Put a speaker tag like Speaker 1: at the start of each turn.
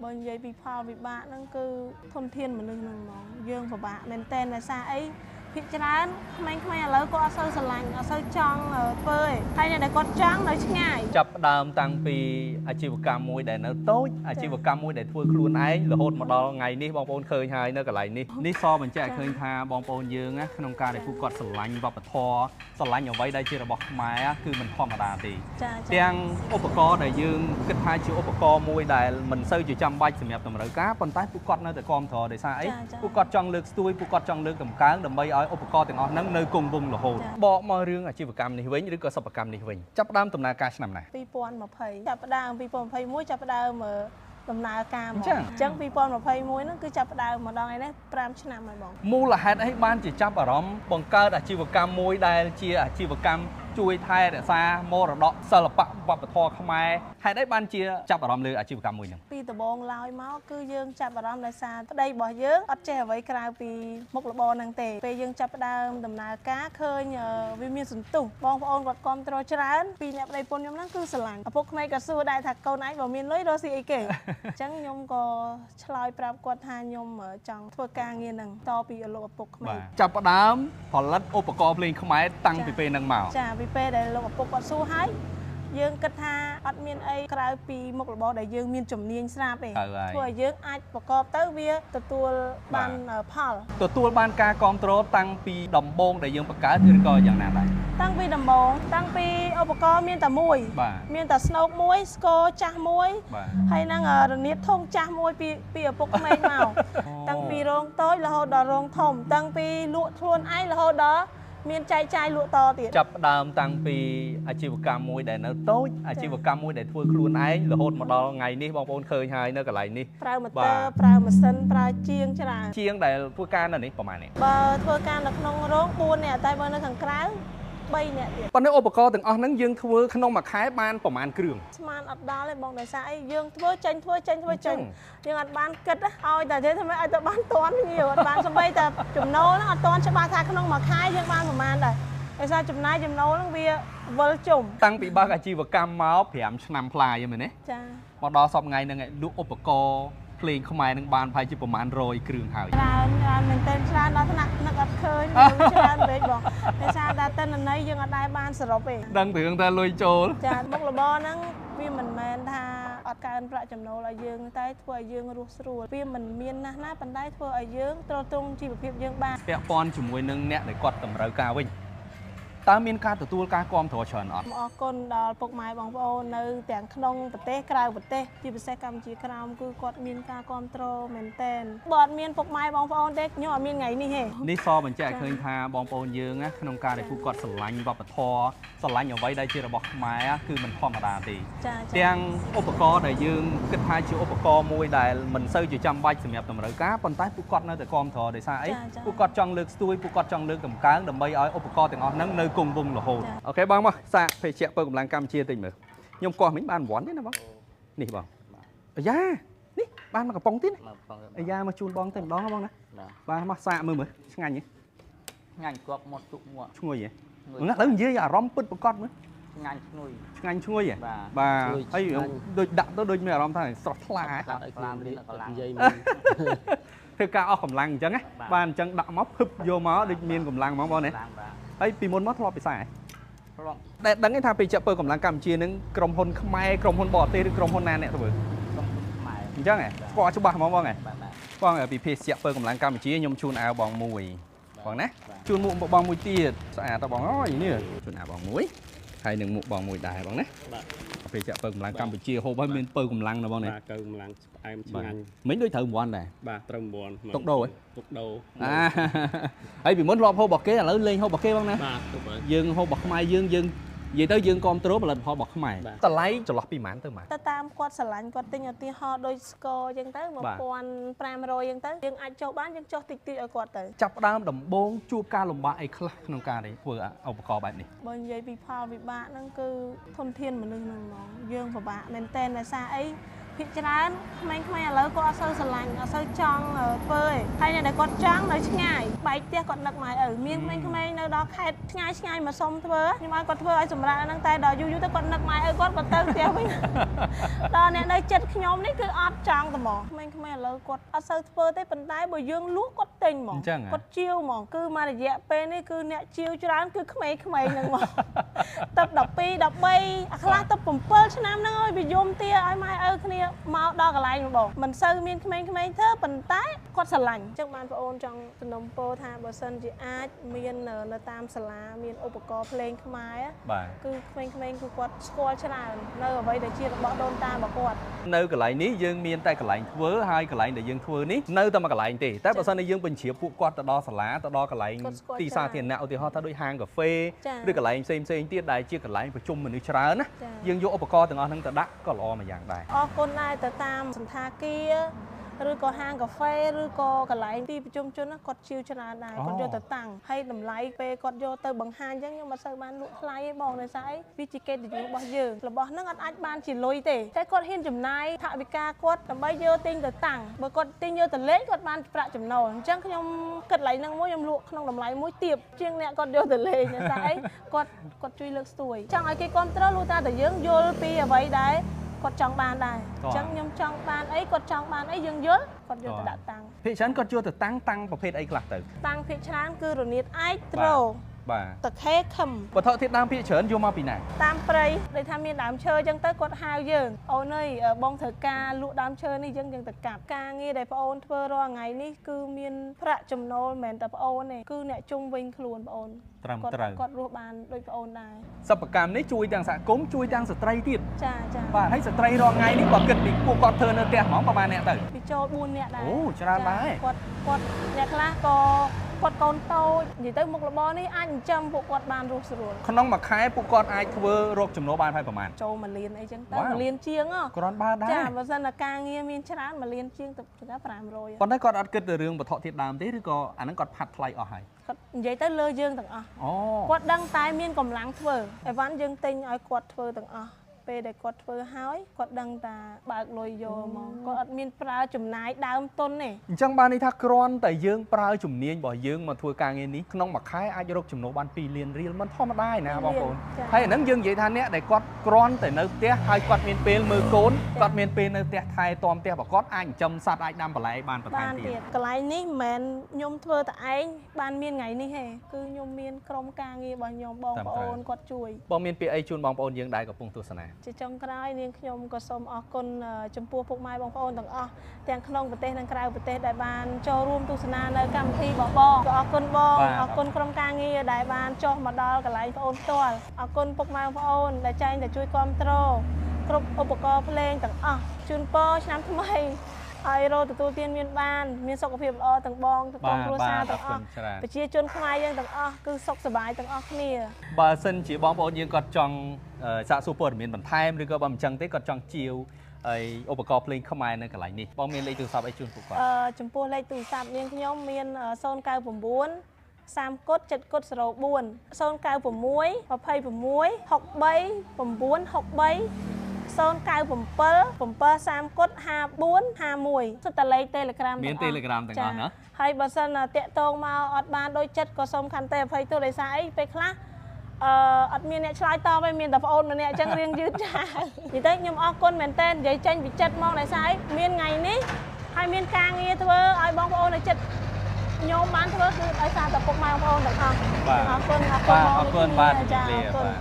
Speaker 1: បើនិយាយពីផលវិបាកហ្នឹងគឺធនធានមនុស្សហ្នឹងហ្មងយើងពិបាកមែនតើដោយសារអីភាគច្រើនក្មេងៗឥឡូវគាត់អត់សូវស្រឡាញ់អត់សូវចង់ធ្វើទេហើយអ្នកដែលគាត់ចង់នៅឆ្ងាយ
Speaker 2: ចាប់ដើមតាំងពីអាជីវកម្មមួយដែលនៅតូចអាជីវកម្មមួយដែលធ្វើខ្លួនឯងរហូតមកដល់ថ្ងៃនេះបងប្អូនឃើញហើយនៅកន្លែងនេះសបញ្ជាក់ឃើញថាបងប្អូនយើងណាក្នុងការដែលពួកគាត់ស្រឡាញ់វប្បធម៌ស្រឡាញ់អ្វីដែលជារបស់ខ្មែរគឺមិនធម្មតាទេទាំងឧបករណ៍ដែលយើងគិតថាជាឧបករណ៍មួយដែលមិនសូវជាចាំបាច់សម្រាប់តម្រូវការប៉ុន្តែពួកគាត់នៅតែគាំទ្រដោយសារអីពួកគាត់ចង់លើកស្ទួយពួកគាត់ចង់លើកតម្កើងដើម្បីឲ្យឧបករណ៍ទាំងអស់ហ្នឹងនៅគង់វង្សរហូតបកមករឿងអាជីវកម្មនេះវិញឬក៏សិប្បកម្មនេះវិញចាប់ផ្ដើមដំណើរការឆ្នាំណា
Speaker 1: 2020ចាប់ផ្ដើម2021ចាប់ផ្ដើមដំណើរការមកអញ្ចឹង2021ហ្នឹងគឺចាប់ផ្ដើមមកដល់ថ្ងៃនេះ5ឆ្នាំហើយបង
Speaker 2: មូលហេតុអីបានជាចាប់អារម្មណ៍បង្កើតអាជីវកម្មមួយដែលជាអាជីវកម្មជួយថែរក្សាមរតកសិល្បៈវប្បធម៌ខ្មែរហេតុអីបានជាចាប់អារម្មណ៍លើអាជីវកម្មមួយហ្នឹង
Speaker 1: ពីដំបូងឡើយមកគឺយើងចាប់អារម្មណ៍ដោយសារប្តីរបស់យើងអត់ចេះអ្វីក្រៅពីមុខរបរហ្នឹងទេពេលយើងចាប់ផ្ដើមដំណើរការឃើញវាមានសន្ទុះបងប្អូនគាត់គាំទ្រច្រើនពីអ្នកប្តីប្រពន្ធខ្ញុំហ្នឹងគឺស្រឡាញ់ឪពុកក្មេងក៏សួរដែរថាកូនឯងបើមានលុយរកស៊ីអីគេអញ្ចឹងខ្ញុំក៏ឆ្លើយប្រាប់គាត់ថាខ្ញុំចង់ធ្វើការងារហ្នឹងតពីលោកឪពុកក្មេង
Speaker 2: ចាប់ផ្ដើមផលិតឧបករណ៍ភ្លេងខ្មែរតាំងពីពេលហ្នឹងមក
Speaker 1: ចាពីពេលដែលលោកឪពុកគាត់សួរហើយយើងគិតថាអត់មានអីក្រៅពីមុខរបរដែលយើងមានជំនាញស្រាប់ទេធ្វើឲ្យយើងអាចប្រកបទៅវាទទួលបានផល
Speaker 2: ទទួលបានការគ្រប់គ្រងតាំងពីដំបូងដែលយើងបង្កើតឬក៏យ៉ាងណាដែរ
Speaker 1: តាំងពីដំបូងតាំងពីឧបករណ៍មានតែមួយមានតែស្នូកមួយស្គរចាស់មួយហើយនឹងរនាតធុងចាស់មួយពីឪពុកក្មេងមកតាំងពីរោងតូចរហូតដល់រោងធំតាំងពីលក់ខ្លួនឯងរហូតដល់មានចែកចាយលក់តទៀត
Speaker 2: ចាប់ផ្ដើមតាំងពីអាជីវកម្មមួយដែលនៅតូចអាជីវកម្មមួយដែលធ្វើខ្លួនឯងរហូតមកដល់ថ្ងៃនេះបងប្អូនឃើញហើយនៅកន្លែងនេះ
Speaker 1: ប្រើម៉ូទ័រប្រើម៉ាស៊ីនប្រើជាងច្រើន
Speaker 2: ជាងដែលធ្វើការនៅនេះប្រហែលនេះ
Speaker 1: បើធ្វើការនៅក្នុងរោង4នាក់តែបើនៅខាងក្រៅ3នាក់ទៀត
Speaker 2: ប៉ុន្តែឧបករណ៍ទាំងអស់ហ្នឹងយើងធ្វើក្នុងមួយខែបានប្រហែលគ្រឿង
Speaker 1: ស្មានអត់ដល់ទេបងដោយសារអីយើងធ្វើចេញយើងអត់បានគិតឲ្យតែនិយាយថាមិនឲ្យទៅបានតន់nhiềuអត់បានសម្បីតែចំណូលហ្នឹងអត់តន់ច្បាស់ថាក្នុងមួយខែយើងបានប្រហែលដែរដោយសារចំណាយចំណូលហ្នឹងវាវិលជុំ
Speaker 2: តាំងពីបើកអាជីវកម្មមក5ឆ្នាំផ្លាយហ្នឹងមែនទេ
Speaker 1: ចា
Speaker 2: មកដល់សប្តាហ៍ថ្ងៃហ្នឹងលក់ឧបករណ៍ភ្លេងខ្មែរនឹងបានប្រហែលជាប្រហែល100គ្រឿងហើយ
Speaker 1: ច្រើនមែនទែនច្រើនដល់ថ្នាក់នឹកអត់ឃើញច្រើនពេកបងដោយសារតែតិន្នន័យយើងអត់ដែរបានសរុបទេ
Speaker 2: ដឹងរឿងតែលុយចូល
Speaker 1: ចាមុខរបរហ្នឹងវាមិនមែនថាអត់កើនប្រាក់ចំណូលឲ្យយើងតែធ្វើឲ្យយើងរស់ស្រួលវាមិនមានណាស់ណាប៉ុន្តែធ្វើឲ្យយើងទ្រទ្រង់ជីវភាពយើងបាន
Speaker 2: ពាក់ព័ន្ធជាមួយនឹងអ្នកដែលគាត់តម្រូវការវិញតើមានការទទួលការគាំទ្រច្រើនអត់
Speaker 1: អរគុណដល់ពុកម៉ែបងប្អូននៅទាំងក្នុងប្រទេសក្រៅប្រទេសជាពិសេសកម្ពុជាក្រោមគឺគាត់មានការគាំទ្រមែនទែនបើអត់មានពុកម៉ែបងប្អូនទេខ្ញុំអត់មានថ្ងៃនេះទេ
Speaker 2: នេះសបញ្ជាក់ឃើញថាបងប្អូនយើងណាក្នុងការដែលពួកគាត់ស្រឡាញ់វប្បធម៌ស្រឡាញ់អ្វីដែលជារបស់ខ្មែរគឺមិនធម្មតាទេទាំងឧបករណ៍ដែលយើងគិតថាជាឧបករណ៍មួយដែលមិនសូវជាចាំបាច់សម្រាប់តម្រូវការប៉ុន្តែពួកគាត់នៅតែគាំទ្រដោយសារអីពួកគាត់ចង់លើកស្ទួយពួកគាត់ចង់លើកតម្កើងដើម្បីឲ្យឧបករណ៍ទាំងអស់ហ្នឹងនៅគង់វង្សរហូតអូខេបងមកសាកភេជ្ជៈពើកម្លាំងកម្ពុជាតិចមើលខ្ញុំកោះមិញបានរង្វាន់ទេណាបងនេះបងអាយ៉ានេះបានមកកំប៉ុងទៀតអាយ៉ាមកជូនបងតែម្ដងបងណាបាទមកសាកមើលឆ្ងាញ់ហ៎
Speaker 3: ឆ្ងាញ់គ្រាប់មាត់ជក់មាត់
Speaker 2: ឈ្ងុយហ៎ហ្នឹងឥឡូវនិយាយអារម្មណ៍ពិតប្រកបមើល
Speaker 3: ឆ្ងាញ់ឈ្ងុយ
Speaker 2: ឆ្ងាញ់ឈ្ងុយហ៎បាទហើយដូចដាក់ទៅដូចមានអារម្មណ៍ថាស្រស់ថ្លា
Speaker 3: ខ្លាំងនេះនិយាយ
Speaker 2: ធ្វើការអស់កម្លាំងអញ្ចឹងណាបាទអញ្ចឹងដាក់មកភឹបយកមកដូចមានកម្លាំងហ្មងបងណាហើយពីមុនមកធ្លាប់ពិសាដែលដឹងថាពេជ្ជៈពើកម្លាំងកម្ពុជានឹងក្រុមហ៊ុនខ្មែរក្រុមហ៊ុនបរទេសឬក្រុមហ៊ុនណាអ្នកធ្វើ
Speaker 3: ក្រុមហ៊ុនខ្មែរ
Speaker 2: អញ្ចឹងស្គាល់ច្បាស់ហ្មងបងបងពីពេជ្ជៈពើកម្លាំងកម្ពុជាខ្ញុំជូនអាវបងមួយបងណាជូនមួកបងមួយទៀតស្អាតតបងអើយនេះជូនអាវបងមួយហើយនឹងមួកបងមួយដែរបងណាបាទពេជ្ជៈពើកម្លាំងកម្ពុជាហូបហើយមានពើកម្លាំងណាបងណា
Speaker 4: បាទពើកម្លាំងផ្អែមឆ្ងាញ់
Speaker 2: មិញដូចត្រូវរង្វាន់ដែរ
Speaker 4: បាទត្រូវរង្វាន់
Speaker 2: ទុកដូរ
Speaker 4: ទុកដូរ
Speaker 2: ហើយពីមុនធ្លាប់ហូបរបស់គេឥឡូវលេងហូបរបស់គេបងណា
Speaker 4: បាទទុកហើយ
Speaker 2: យើងហូបរបស់ខ្មែរយើងនិយាយទៅយើងគ្រប់គ្រងផលិតផលរបស់ខ្មែរតម្លៃចន្លោះពីប៉ុន្មានទៅប៉ុន្មាន
Speaker 1: ទៅតាមគាត់ស្រឡាញ់គាត់ទិញឧទាហរណ៍ដូចស្គរអញ្ចឹងទៅ1500អញ្ចឹងទៅយើងអាចចុះបានយើងចុះតិចឲ្យគាត់ទៅ
Speaker 2: ចាប់ផ្ដើមដំបូងជួបការលំបាកអីខ្លះក្នុងការធ្វើឧបករណ៍បែបនេះ
Speaker 1: បើនិយាយពីផលវិបាកហ្នឹងគឺធនធានមនុស្សហ្នឹងហ្មងយើងពិបាកមែនតើដោយសារអីភាគច្រើនក្មេងៗឥឡូវគាត់អត់សូវស្រឡាញ់អត់សូវចង់ធ្វើទេហើយអ្នកដែលគាត់ចង់នៅឆ្ងាយបែកផ្ទះគាត់នឹកម៉ែឪមានក្មេងៗនៅដល់ខេត្តឆ្ងាយមកសុំធ្វើខ្ញុំឲ្យគាត់ធ្វើឲ្យសម្រាប់ហ្នឹងតែដល់យូរទៅគាត់នឹកម៉ែឪគាត់ទៅផ្ទះវិញ ដល់អ្នកនៅចិត្តខ្ញុំនេះគឺអត់ចង់តែហ្មងក្មេងៗឥឡូវគាត់អត់សូវធ្វើទេប៉ុន្តែបើយើងលក់គាត់ទិញហ្មងគាត់ជាវហ្មងគឺមករយៈពេលនេះគឺអ្នកជាវច្រើនគឺក្មេងៗហ្នឹងហ្មងទៅ12 13អាខ្លះទៅ7ឆ្នាំហ្នឹងឲ្យវាយំទាឲ្យម៉ែឪគ្នាមកដល់កន្លែងបងមិនសូវមានក្មេងៗធ្វើប៉ុន្តែគាត់ស្រឡាញ់អញ្ចឹងបានបងអូនចង់សំណូមពរថាបើសិនជាអាចមាននៅតាមសាលាមានឧបករណ៍ភ្លេងខ្មែរគឺក្មេងៗគឺគាត់ស្គាល់ច្រើននៅអ្វីដែលជារបស់ដូនតារបស់គាត់
Speaker 2: នៅកន្លែងនេះយើងមានតែកន្លែងធ្វើហើយកន្លែងដែលយើងធ្វើនេះនៅតែមួយកន្លែងទេតែបើសិនជាយើងបញ្ជាពួកគាត់ទៅដល់សាលាទៅដល់កន្លែងទីសាធារណៈឧទាហរណ៍ថាដូចហាងកាហ្វេឬកន្លែងផ្សេងទៀតដែលជាកន្លែងប្រជុំមនុស្សច្រើនណាយើងយកឧបករណ៍ទាំងអស់ហ្នឹងទៅដាក់ក៏ល្អមួយយ៉ាងដែរ
Speaker 1: អរគុណដែរទៅតាមសន្តាគារឬក៏ហាងកាហ្វេឬក៏កន្លែងទីប្រជុំជនគាត់ជាវច្រើនដែរគាត់យកទៅតាំងហើយតម្លៃពេលគាត់យកទៅបង្ហាញអញ្ចឹងខ្ញុំអត់សូវបានលក់ថ្លៃទេបងដោយសារអីវាជាកិត្តិយសរបស់យើងរបស់ហ្នឹងអត់អាចបានជាលុយទេតែគាត់ហ៊ានចំណាយថវិកាគាត់ដើម្បីយកទិញទៅតាំងបើគាត់ទិញយកទៅលេងគាត់បានប្រាក់ចំណូលអញ្ចឹងខ្ញុំគិតកន្លែងហ្នឹងមួយខ្ញុំលក់ក្នុងតម្លៃមួយទាបជាងអ្នកគាត់យកទៅលេងដោយសារអីគាត់ជួយលើកស្ទួយចង់ឲ្យគេគ្រប់គ្រងលុះតាតែយើងយល់ពីអ្វីដែរគាត់ចង់បានដែរអញ្ចឹងខ្ញុំចង់បានអីគាត់ចង់បានអីយើងយល់គាត់យកទៅដាក់តាំង
Speaker 2: ភាគច្រើនគាត់យកទៅតាំងប្រភេទអីខ្លះទៅ
Speaker 1: តាំងភាគច្រើនគឺរនាតឯកទ្រ
Speaker 2: បាទ
Speaker 1: តខេខឹម
Speaker 2: វត្ថុធាតុដើមភាគច្រើនយកមកពីណា
Speaker 1: តាមព្រៃដូចថាមានដើមឈើអញ្ចឹងទៅគាត់ហៅយើងអូនអើយបងត្រូវការលក់ដើមឈើនេះយើងទៅកាប់ការងារដែលប្អូនធ្វើរាល់ថ្ងៃនេះគឺមានប្រាក់ចំណូលមិនមែនតែប្អូនទេគឺអ្នកជុំវិញខ្លួនប្អូន
Speaker 2: ត្រឹមត្រូវ
Speaker 1: គាត់រស់បានដូចប្អូនដែរ
Speaker 2: សិប្បកម្មនេះជួយទាំងសហគមន៍ជួយទាំងស្ត្រីទៀត
Speaker 1: ចា
Speaker 2: បាទហើយស្ត្រីរាល់ថ្ងៃនេះបើគិតពីពួកគាត់ធ្វើនៅផ្ទះហ្មងប្រហែលអ្នកទៅ
Speaker 1: ពីចូល4នាក់ដែរ
Speaker 2: អូច្រើនដែរ
Speaker 1: គាត់អ្នកខ្លះក៏គាត់កូនតូចនិយាយទៅមុខរបរនេះអាចចិញ្ចឹមពួកគាត់បានរស់ស្រួល
Speaker 2: ក្នុងមួយខែពួកគាត់អាចធ្វើរកចំណូលបានប្រហែល
Speaker 1: ចូល1លានអីចឹងទៅ1លានជាង
Speaker 2: គ្រាន់បើដែរ
Speaker 1: ចាបើសិនតែការងារមានច្រើន1លានជាងទៅ500
Speaker 2: ប៉ុន្តែគាត់អត់គិតទៅរឿងវត្ថុធាតុដើមទេឬក៏អាហ្នឹងគាត់ផាត់ថ្លៃអស់ហើយ
Speaker 1: គាត់និយាយទៅលើយើងទាំងអស់គាត់ដឹងតែមានកម្លាំងធ្វើអីវ៉ាន់យើងទិញឲ្យគាត់ធ្វើទាំងអស់ពេលដែលគាត់ធ្វើហើយគាត់ដឹងតាបើកលុយយកហ្មងគាត់អត់មានប្រើចំណាយដើមទុនទេ
Speaker 2: អញ្ចឹងបានន័យថាគ្រាន់តែយើងប្រើជំនាញរបស់យើងមកធ្វើការងារនេះក្នុងមួយខែអាចរកចំណូលបាន2លានរៀលមិនធម្មតាឯណាបងប្អូនហើយអាហ្នឹងយើងនិយាយថាអ្នកដែលគាត់គ្រាន់តែនៅផ្ទះហើយគាត់មានពេលមើលកូនគាត់មានពេលនៅផ្ទះថែទាំផ្ទះរបស់គាត់អាចចិញ្ចឹមសត្វអាចដាំបន្លែបានបន្ថែមទៀត
Speaker 1: កន្លែងនេះមិនមែនខ្ញុំធ្វើតែឯងបានមានថ្ងៃនេះទេគឺខ្ញុំមានក្រុមការងាររបស់ខ្ញុំបងប្អូនគាត់ជួយ
Speaker 2: បងមានពាក្យអីជូនបងប្អូនយើងដែរកំពុងទស្សនា
Speaker 1: ជាចុងក្រោយនាងខ្ញុំក៏សូមអរគុណចំពោះពុកម៉ែបងប្អូនទាំងអស់ទាំងក្នុងប្រទេសនិងក្រៅប្រទេសដែលបានចូលរួមទស្សនានៅកម្មវិធីបងក៏អរគុណបងអរគុណក្រុមការងារដែលបានចុះមកដល់កន្លែងបងប្អូនផ្ទាល់អរគុណពុកម៉ែបងប្អូនដែលចែងតែជួយគ្រប់គ្រងគ្រប់ឧបករណ៍ភ្លេងទាំងអស់ជូនពរឆ្នាំថ្មីឲ្យរកទទួលទានមានសុខភាពល្អទាំងបងទាំងគ្រួសារទាំងអស់ប្រជាជនខ្មែរយើងទាំងអស់គឺសុខសប្បាយទាំងអស់គ្នា
Speaker 2: បើសិនជាបងប្អូនយើងគាត់ចង់សាកសួរព័ត៌មានបន្ថែមឬក៏បើមិនចឹងទេគាត់ចង់ជាវហើយឧបករណ៍ភ្លេងខ្មែរនៅកន្លែងនេះបងមានលេខទូរស័ព្ទអីជូនពួកគាត់
Speaker 1: ចំពោះលេខទូរស័ព្ទនាងខ្ញុំមាន099 30 7 04 096 26 63 963 097 730 5451សុទ្ធតែលេខ Telegram
Speaker 2: មាន Telegram ទាំងអស់ណា
Speaker 1: ហើយបើសិនតាក់ទងមកអត់បានដូចចិត្តក៏សូមខន្តីអភ័យទោសដោយសារអីពេលខ្លះអត់មានអ្នកឆ្លើយតបទេមានតែប្អូនម្នាក់អញ្ចឹងរៀងយឺតចាស់និយាយទៅខ្ញុំអរគុណមែនតើនិយាយចេញពីចិត្តមកដោយសារអីមានថ្ងៃនេះហើយមានការងារធ្វើឲ្យបងប្អូននៅចិត្តខ្ញុំបានធ្វើគឺដោយសារតែពុកម៉ែបងប្អូនទាំងអស់
Speaker 2: បាទអរគុណបាទជម្រាបលាបាទ